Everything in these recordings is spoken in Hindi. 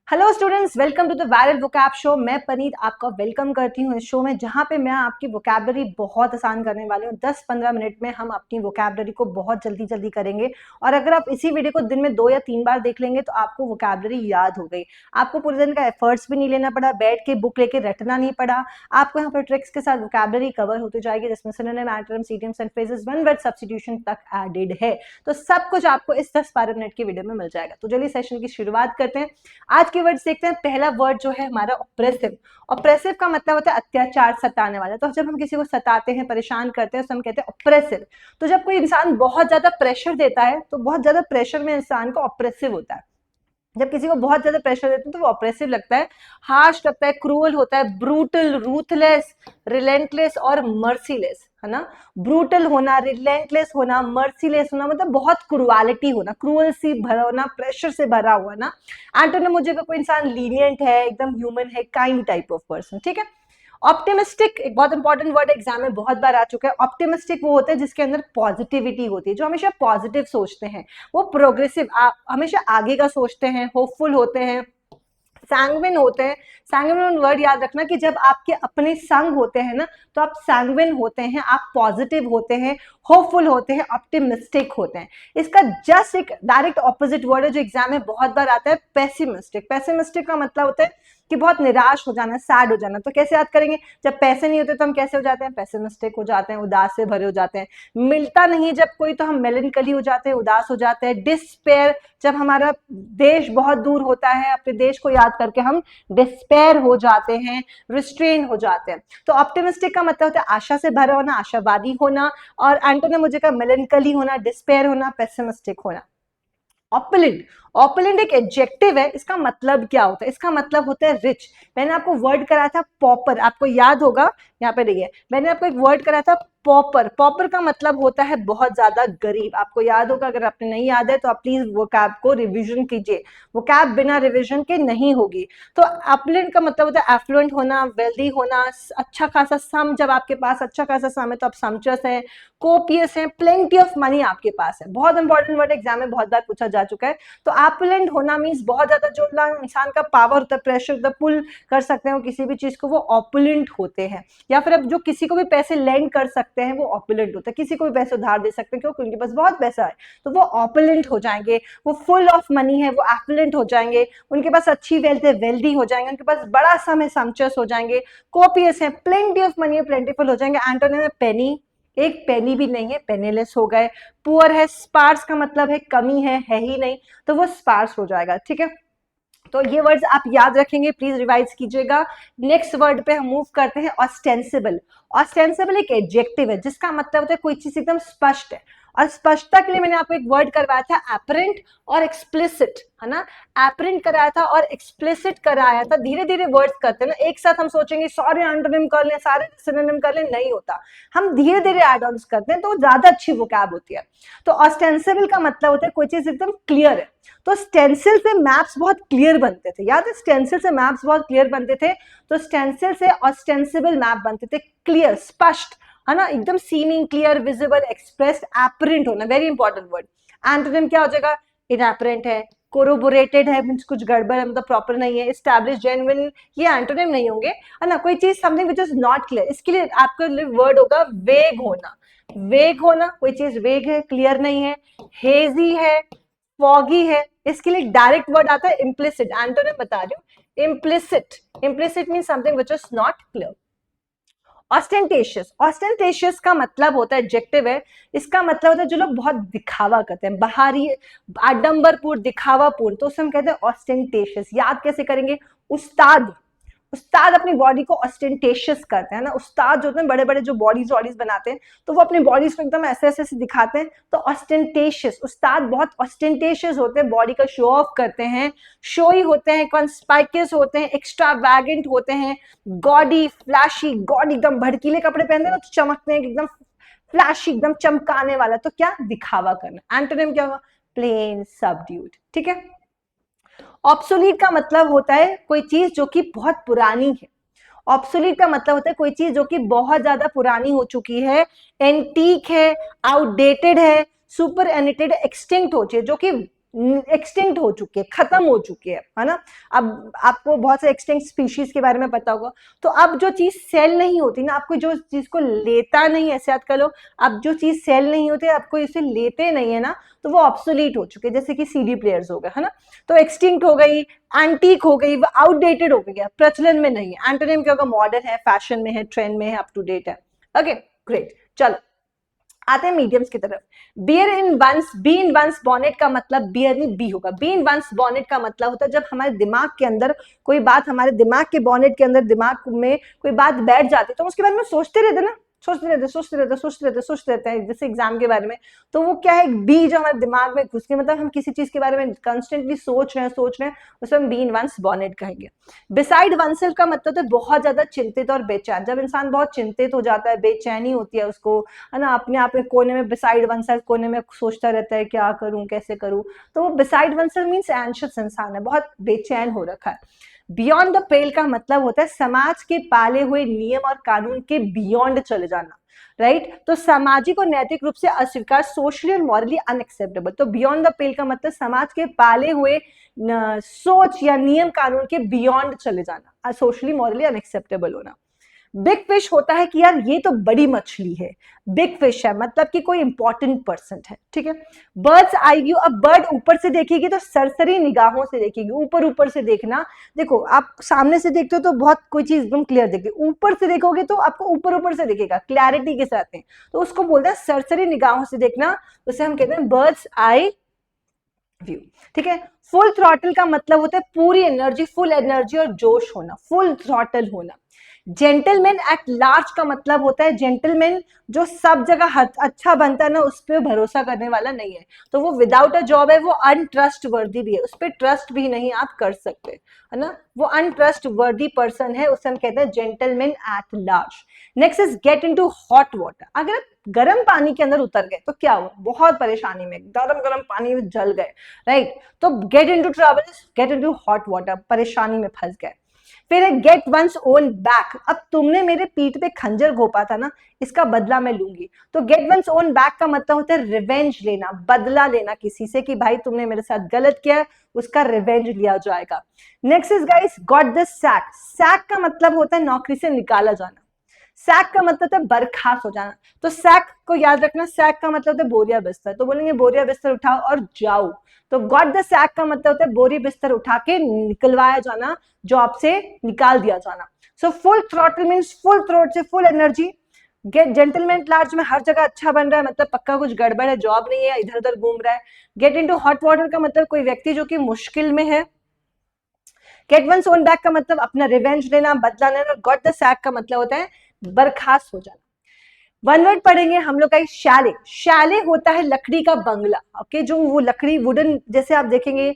Hello students, welcome to the viral vocab show. मैं पनीत आपका वेलकम करती हूँ इस शो में, जहाँ पे मैं आपकी वोकैबलरी बहुत आसान करने वाली हूँ। 10-15 मिनट में हम अपनी वोकैबलरी को बहुत जल्दी जल्दी करेंगे। और अगर आप इसी वीडियो को दिन में 2 या 3 बार देख लेंगे तो आपको वोकैबलरी याद हो गई। आपको पूरे दिन का एफर्ट्स भी नहीं लेना पड़ा, बैठ के बुक लेके रटना नहीं पड़ा। आपको यहाँ पर ट्रिक्स के साथ वोकैबलरी कवर होती जाएगी, जिसमें synonym, antonyms, idioms and phrases, one word substitution तक एडेड है। तो सब कुछ आपको इस 10-12 मिनट की वीडियो में मिल जाएगा। तो चलिए सेशन की शुरुआत करते हैं। आज के वर्ड्स देखते हैं। पहला वर्ड जो है हमारा ऑप्रेसिव। ऑप्रेसिव का मतलब होता है अत्याचार, सताने वाला। तो जब हम किसी को सताते हैं, परेशान करते हैं, तो हम कहते हैं ऑप्रेसिव। तो जब कोई इंसान बहुत ज्यादा प्रेशर देता है तो बहुत ज्यादा प्रेशर में इंसान को ऑप्रेसिव होता है। जब किसी को बहुत ज्यादा प्रेशर देते हैं तो वो ऑप्रेसिव लगता है, हार्श लगता है, क्रूअल होता है, ब्रूटल, रूथलेस, रिलेंटलेस और मर्सीलेस, है ना। ब्रूटल होना, रिलेंटलेस होना, मर्सीलेस होना मतलब बहुत क्रुअलिटी होना, क्रूअल सी भरा होना, प्रेशर से भरा हुआ ना। एंटोनिम मुझे कोई इंसान लीनियंट है, एकदम ह्यूमन है, काइंड टाइप ऑफ पर्सन, ठीक है। ऑप्टिमिस्टिक एक बहुत इंपॉर्टेंट वर्ड एग्जाम में बहुत बार आ चुका है। ऑप्टिमिस्टिक वो होता है जिसके अंदर पॉजिटिविटी होती है, जो हमेशा पॉजिटिव सोचते हैं, वो प्रोग्रेसिव, हमेशा आगे का सोचते हैं, होपफुल होते हैं, सैंग्विन होते हैं। सैंग्विन वर्ड याद रखना कि जब आपके अपने संग होते हैं ना तो आप सैंग्विन होते हैं, आप पॉजिटिव होते हैं, होपफुल होते हैं, ऑप्टिमिस्टिक होते हैं। इसका जस्ट एक डायरेक्ट ऑपोजिट वर्ड है जो एग्जाम में बहुत बार आता है, पेसिमिस्टिक। पेसिमिस्टिक का मतलब होता है कि बहुत निराश हो जाना, सैड हो जाना। तो कैसे याद करेंगे? जब पैसे नहीं होते तो हम कैसे हो जाते हैं? पेसिमिस्टिक हो जाते हैं, उदास से भरे हो जाते हैं। मिलता नहीं जब कोई तो हम मेलनकली हो जाते हैं, उदास हो जाते हैं। डिस्पेयर, जब हमारा देश बहुत दूर होता है, अपने देश को याद करके हम डिस्पेयर हो जाते हैं, रिस्ट्रेन हो जाते हैं। तो ऑप्टिमिस्टिक का मतलब होता है आशा से भरा होना, आशावादी होना। और एंटोनिम मुझे का मेलनकली होना, डिस्पेयर होना, पेसिमिस्टिक होना। ऑपुलेंट, ऑपुलेंट एक एडजेक्टिव है। इसका मतलब क्या होता है? इसका मतलब होता है रिच। मैंने आपको वर्ड कराया था पॉपर, आपको याद होगा, यहाँ पे देखिए मैंने आपको एक वर्ड कराया था पॉपर। पॉपर का मतलब होता है बहुत ज्यादा गरीब। आपको याद होगा, अगर आपने नहीं याद है तो आप प्लीज वो कैब को रिविजन कीजिए। वो कैब बिना रिविजन के नहीं होगी। तो ऑपुलेंट का मतलब होता है एफ्लुएंट होना, वेल्दी होना, अच्छा खासा सम। जब आपके पास अच्छा खासा सम है तो आप समचस है, कोपियस है, प्लेंटी ऑफ मनी आपके पास है। बहुत इंपॉर्टेंट वर्ड एग्जाम में बहुत बार पूछा जा चुका है। तो ऑपुलेंट होना मीन्स बहुत ज्यादा जो इंसान का पावर होता है, प्रेशर होता है, पुल कर सकते हैं वो किसी भी चीज को, वो ऑपुलेंट होते हैं। या फिर अब जो किसी को भी पैसे लेंड कर सकते हैं वो ऑपुलेंट होता है। किसी को भी पैसे उधार दे सकते हैं क्योंकि उनके पास बहुत पैसा है, तो वो ऑपुलेंट हो जाएंगे। वो फुल ऑफ मनी है, वो ऑपुलेंट हो जाएंगे। उनके पास अच्छी वेल्थ है, वेल्दी हो जाएंगे। उनके पास बड़ा सम है, समचस हो जाएंगे। कोपियस है, प्लेंटी ऑफ मनी है, प्लेंटीफुल हो जाएंगे। एंटोनिम में पेनी, एक पेनी भी नहीं है, पेनीलेस हो गए। पुअर है, स्पार्स का मतलब है कमी है ही नहीं, तो वो स्पार्स हो जाएगा, ठीक है। तो ये वर्ड्स आप याद रखेंगे, प्लीज रिवाइज कीजिएगा। नेक्स्ट वर्ड पे हम मूव करते हैं, ऑस्टेंसिबल। ऑस्टेंसिबल एक एडजेक्टिव है जिसका मतलब होता है कोई चीज एकदम स्पष्ट है। और स्पष्टता के लिए मैंने आपको एक वर्ड करवाया था एपरेंट और एक्सप्लिसिट, है ना। एपरेंट कराया था और एक्सप्लिसिट कराया था। धीरे धीरे वर्ड्स करते हैं ना, एक साथ हम सोचेंगे सारे एंटोनिम कर लें, सारे सिनोनिम कर लें, नहीं होता। हम धीरे धीरे एड ऑन्स करते हैं तो ज्यादा अच्छी वोकैब होती है। तो ऑस्टेंसिबल का मतलब होता है कोई चीज एकदम क्लियर है। तो स्टेंसिल से मैप्स बहुत क्लियर बनते थे, याद है? स्टेंसिल से मैप्स बहुत क्लियर बनते थे। तो स्टेंसिल से ऑस्टेंसिबल मैप बनते थे, क्लियर, स्पष्ट, है ना, एकदम seeming, clear, visible, expressed, apparent होना, वेरी इंपॉर्टेंट वर्ड। एंटोनिम क्या हो जाएगा? इनएपरेंट है, कोरोबोरेटेड है, मींस कुछ गड़बड़ है, मतलब प्रॉपर नहीं है। एस्टैब्लिश, जेन्युइन, ये एंटोनिम नहीं होंगे, है ना। कोई चीज something which is not clear, इसके लिए आपका वर्ड होगा वेग होना। वेग होना, कोई चीज वेग है, क्लियर नहीं है। हेजी है, फॉगी है, इसके लिए डायरेक्ट वर्ड आता है इम्प्लिसिट। एंटोनिम बता रही हूँ, implicit. Implicit mean something which is not clear. Ostentatious, ostentatious का मतलब होता है एडजेक्टिव है। इसका मतलब होता है जो लोग बहुत दिखावा करते हैं, बाहरी, आडंबरपूर्ण, दिखावापूर्ण, तो उसे हम कहते हैं ऑस्टेंटेशियस। याद कैसे करेंगे? उस्ताद, उस्ताद अपनी बॉडी को ऑस्टेंटेशियस करते हैं ना। उस्ताद जो होते हैं बड़े बड़े जो बॉडीज वॉडीज बनाते हैं, तो वो अपनी बॉडीज को एकदम ऐसे ऐसे दिखाते हैं, तो ऑस्टेंटेशियस। उस्ताद बहुत ऑस्टेंटेशियस होते हैं, बॉडी का शो ऑफ करते हैं, शोई होते हैं, कॉन्स्पाइकस होते हैं, एक्स्ट्रावैगेंट होते हैं, गॉडी, फ्लैशी। गॉडी एकदम भड़कीले कपड़े पहनते हैं तो चमकते हैं, एकदम फ्लैशी, एकदम चमकाने वाला, तो क्या? दिखावा करना। एंटोनिम क्या होगा? प्लेन, सबड्यूड, ठीक है। ऑब्सोलीट का मतलब होता है कोई चीज जो कि बहुत पुरानी है। ऑब्सोलीट का मतलब होता है कोई चीज जो कि बहुत ज्यादा पुरानी हो चुकी है, एंटीक है, आउटडेटेड है, सुपर एनिटेड, एक्सटिंक्ट हो चुकी है, जो कि एक्सटिंक्ट हो चुकी है, खत्म हो चुकी है ना। अब आपको बहुत से एक्सटिंक्ट स्पीशीज के बारे में पता होगा। तो अब जो चीज सेल नहीं होती ना, आपको जो चीज को लेता नहीं है, ऐसे याद कर लो, अब जो चीज सेल नहीं होती, आपको इसे लेते नहीं है ना, तो वो ऑब्सोलीट हो चुके, जैसे कि सीडी प्लेयर्स हो गए, है ना। तो एक्सटिंक्ट हो गई, एंटीक हो गई, आउटडेटेड हो गया, प्रचलन में नहीं है। एंटोनिम क्या होगा? मॉडर्न है, फैशन में है, ट्रेंड में है, अप टू डेट है। ओके ग्रेट, चलो आते हैं मीडियम्स की तरफ। Bear in one's, bee in one's bonnet का मतलब बियर में बी होगा। बी इन वंस बॉनेट का मतलब होता है जब हमारे दिमाग के अंदर कोई बात, हमारे दिमाग के बॉनेट के अंदर, दिमाग में कोई बात बैठ जाती है, तो उसके बारे में सोचते रहते ना, सोचते रहते हैं, जैसे एग्जाम के बारे में। तो वो क्या है? बी जो हमारे दिमाग में घुस के, मतलब हम किसी चीज के बारे में कंस्टेंटली सोच रहे हैं, उसे हम बी इन वंस बॉनेट कहेंगे। बिसाइड वनसेल्फ का मतलब है बहुत ज्यादा चिंतित और बेचैन। जब इंसान बहुत चिंतित हो जाता है, बेचैनी होती है उसको, है ना, अपने आप में कोने में, बिसाइड वनसेल्फ कोने में सोचता रहता है क्या करूं, कैसे करूं, तो वो बिसाइड वनसेल्फ मीन्स एंशियस इंसान है, बहुत बेचैन हो रखा है। बियॉन्ड द पेल का मतलब होता है समाज के पाले हुए नियम और कानून के बियॉन्ड चले जाना, राइट। तो सामाजिक और नैतिक रूप से अस्वीकार, सोशली और मॉरली अनएक्सेप्टेबल। तो बियॉन्ड द पेल का मतलब समाज के पाले हुए सोच या नियम कानून के बियॉन्ड चले जाना, सोशली मॉरली अनएक्सेप्टेबल होना। बिग फिश होता है कि यार ये तो बड़ी मछली है, बिग फिश है, मतलब कि कोई इंपॉर्टेंट पर्सन है, ठीक है। बर्ड्स आई व्यू, अब बर्ड ऊपर से देखेगी तो सरसरी निगाहों से देखेगी, ऊपर ऊपर से देखना। देखो आप सामने से देखते हो तो बहुत कोई चीज एकदम क्लियर देखती, ऊपर से देखोगे तो आपको ऊपर ऊपर से दिखेगा, क्लैरिटी के साथ में, तो उसको बोलते हैं सरसरी निगाहों से देखना, उसे हम कहते हैं बर्ड्स आई व्यू, ठीक है। फुल थ्रॉटल का मतलब होता है पूरी एनर्जी, फुल एनर्जी और जोश होना, फुल थ्रॉटल होना। जेंटलमैन एट लार्ज का मतलब होता है जेंटलमैन जो सब जगह अच्छा बनता है ना, उस पर भरोसा करने वाला नहीं है, तो वो विदाउट अ जॉब है, वो अनट्रस्ट वर्दी भी है, उस पर ट्रस्ट भी नहीं आप कर सकते, है ना, वो अनट्रस्ट वर्दी पर्सन है, उसे हम कहते हैं gentleman at large. Next is get into hot water. अगर गर्म पानी के अंदर उतर गए तो क्या हुआ? बहुत परेशानी में, गरम गरम पानी में जल गए, राइट। तो get into trouble, get into hot water, परेशानी में फंस गए। फिर है गेट वंस ओन बैक, अब तुमने मेरे पीठ पे खंजर घोपा था ना, इसका बदला मैं लूंगी। तो गेट वंस ओन बैक का मतलब होता है रिवेंज लेना, बदला लेना किसी से, कि भाई तुमने मेरे साथ गलत किया, उसका रिवेंज लिया जाएगा। Next is guys got the sack. Sack का मतलब होता है नौकरी से निकाला जाना, सैक का मतलब है बर्खास्त हो जाना। तो सैक को याद रखना, सैक का मतलब है बोरिया बिस्तर, तो बोलेंगे बोरिया बिस्तर उठाओ और जाओ। तो गॉट द सैक का मतलब होता है बोरी बिस्तर उठा के निकलवाया जाना, जॉब से निकाल दिया जाना। So full throttle means full throat से full energy. Get gentleman large में हर जगह अच्छा बन रहा है, मतलब पक्का कुछ गड़बड़ है, जॉब नहीं है, इधर उधर घूम रहा है। गेट इनटू हॉट वाटर का मतलब कोई व्यक्ति जो कि मुश्किल में है। गेट वंस ओन बैक का मतलब अपना रिवेंज लेना, बदला लेना। गॉट द सैक का मतलब होता है बर्खास्त हो जाना। वन वर्ड पढ़ेंगे हम लोग का शैले। शैले होता है लकड़ी का बंगला, ओके, जो वो लकड़ी वुडन, जैसे आप देखेंगे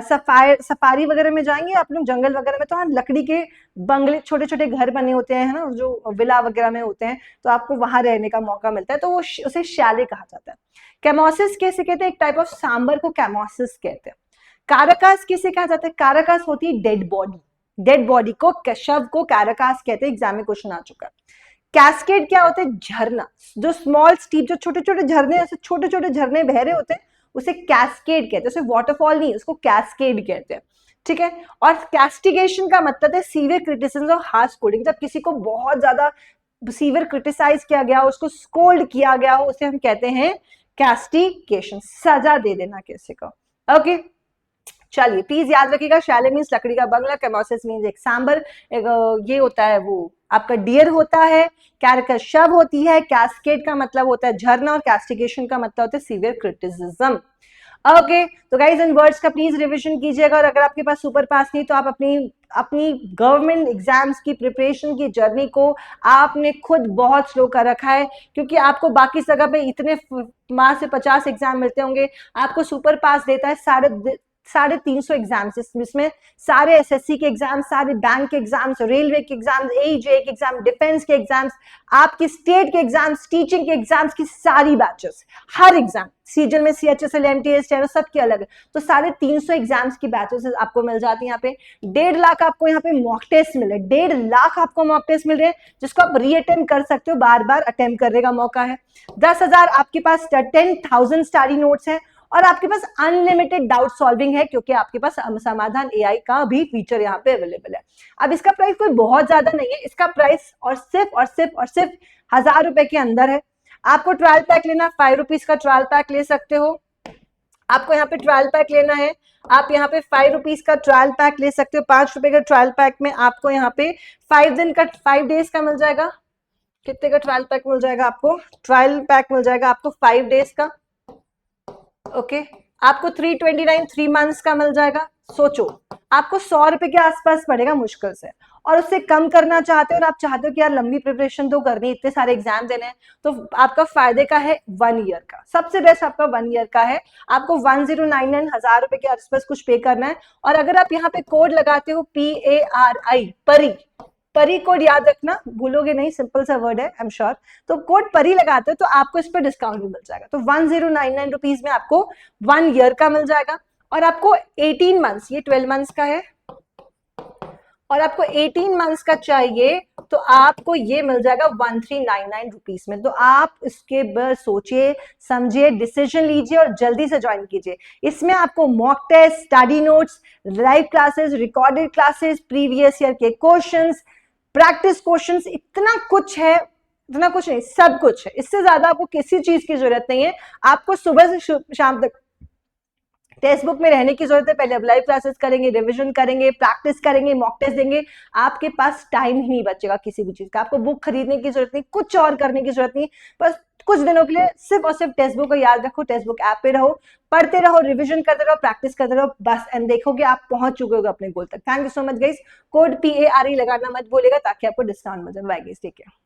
सफारी वगैरह में जाएंगे आप लोग, जंगल वगैरह में, तो हाँ लकड़ी के बंगले, छोटे छोटे घर बने होते हैं ना, जो विला वगैरह में होते हैं, तो आपको वहां रहने का मौका मिलता है, तो वो उसे शैले कहा जाता है। कैमोसिस कैसे कहते हैं? एक टाइप ऑफ सांबर को कैमोसिस कहते हैं। काराकास किसे कहा जाता है? काराकास होती है डेड बॉडी, डेड बॉडी को, शव को काराकास कहते हैं, एग्जाम में क्वेश्चन आ चुका है। कैस्केड क्या होता है? झरना, जो स्मॉल स्टीप, जो छोटे छोटे झरने, ऐसे छोटे छोटे झरने बह रहे होते हैं, उसे कैस्केड कहते हैं, उसे वाटरफॉल नहीं, उसको कैस्केड कहते हैं, ठीक है। और कैस्टिगेशन का मतलब है सीवियर क्रिटिसिज्म और हार्श स्कोल्डिंग, जब किसी को बहुत ज्यादा सीवियर क्रिटिसाइज किया गया हो, उसको स्कोल्ड किया गया हो, उसे हम कहते हैं कैस्टिगेशन, सजा दे देना किसी को, ओके। चलिए प्लीज याद रखिएगा, शैले मीन्स लकड़ी का बंगला, कैमोसिस मीन्स एक सांबर, एक ये होता है वो आपका डियर होता है, कैरकस शव होती है, कैस्केड का मतलब होता है झरना, और कैस्टिगेशन का मतलब होता है सीवियर क्रिटिसिज्म, ओके। तो गाइज इन वर्ड्स का प्लीज रिविजन कीजिएगा, और अगर आपके पास सुपर पास नहीं तो आप अपनी गवर्नमेंट एग्जाम्स की प्रिपरेशन की जर्नी को आपने खुद बहुत स्लो कर रखा है, क्योंकि आपको बाकी जगह पे इतने मार्क्स से 50 एग्जाम मिलते होंगे, आपको सुपर पास देता है 350 एग्जाम्स, जिसमें सारे एसएससी के एग्जाम, सारे बैंक के एग्जाम्स, रेलवे के एग्जाम्स, एईजे के एग्जाम, डिफेंस के एग्जाम्स, आपकी स्टेट के एग्जाम्स, टीचिंग के एग्जाम्स की सारी बैचेस, हर एग्जाम, सीजन में सीएचएसएल, एमटीएस, सबके अलग है, तो 350 एग्जाम्स की बैचेस आपको मिल जाती है यहाँ पे। 1.5 लाख आपको यहाँ पे मॉक टेस्ट मिले, 1.5 लाख आपको मॉक टेस्ट मिल रहे हैं, जिसको आप रीअटेम्प्ट कर सकते हो, बार बार अटेम्प्ट करने का मौका है। 10,000 आपके पास 10,000 स्टडी नोट्स है, और आपके पास अनलिमिटेड डाउट सॉल्विंग है क्योंकि आपके पास समाधान एआई का भी फीचर यहाँ पे अवेलेबल है। अब इसका प्राइस कोई बहुत ज्यादा नहीं है, इसका प्राइस और सिर्फ 1000 रुपए के अंदर है। आपको ट्रायल पैक लेना, 5 रुपीज का ट्रायल पैक ले सकते हो। आपको यहाँ पे ट्रायल पैक लेना है, आप यहाँ पे 5 रुपीज का ट्रायल पैक ले सकते हो। 5 रुपए का ट्रायल पैक में आपको यहाँ पे 5 डेज का मिल जाएगा। कितने का ट्रायल पैक मिल जाएगा आपको? ट्रायल पैक मिल जाएगा आपको 5 डेज का। ओके, आपको 329 3 मंथ्स का मिल जाएगा। सोचो, आपको 100 रुपए के आसपास पड़ेगा मुश्किल से, और उससे कम करना चाहते हो और आप चाहते हो कि यार लंबी प्रिपरेशन तो करनी, इतने सारे एग्जाम देने हैं, तो आपका फायदे का है 1 ईयर का। सबसे बेस्ट आपका 1 ईयर का है। आपको 1099 1000 रुपए के आसपास कुछ पे करना है। और अगर आप यहाँ पे कोड लगाते हो PARI, परी कोड याद रखना, भूलोगे नहीं, सिंपल सा वर्ड है, आई एम श्योर। तो कोड परी लगाते हो तो आपको इस पर डिस्काउंट भी मिल जाएगा। तो 1099 रुपीज में आपको 1 ईयर का मिल जाएगा। और आपको 18 मंथ्स, ये 12 मंथ्स का है, और आपको 18 मंथ्स का चाहिए तो आपको ये मिल जाएगा 1399 रुपीज में। तो आप इसके बस सोचिए, समझिए, डिसीजन लीजिए और जल्दी से ज्वाइन कीजिए। इसमें आपको mock test, study notes, live classes, recorded classes, previous year के क्वेश्चंस, प्रैक्टिस क्वेश्चंस, इतना कुछ है, इतना कुछ नहीं, सब कुछ है। इससे ज्यादा आपको किसी चीज की जरूरत नहीं है। आपको सुबह से शाम तक टेक्स्ट बुक में रहने की जरूरत है। पहले अब लाइव क्लासेस करेंगे, रिवीजन करेंगे, प्रैक्टिस करेंगे, मॉक टेस्ट देंगे। आपके पास टाइम ही नहीं बचेगा किसी भी चीज का। आपको बुक खरीदने की जरूरत नहीं, कुछ और करने की जरूरत नहीं। बस कुछ दिनों के लिए सिर्फ और सिर्फ टेक्स्ट बुक को याद रखो, टेक्स्ट बुक ऐप पे रहो, पढ़ते रहो, रिवीजन करते रहो, प्रैक्टिस करते रहो, बस, एंड देखोगे आप पहुंच चुके हो अपने गोल तक। Thank you so much guys. Code PARI लगाना मत भूलिएगा ताकि आपको डिस्काउंट मिल जाए। Bye guys, take care.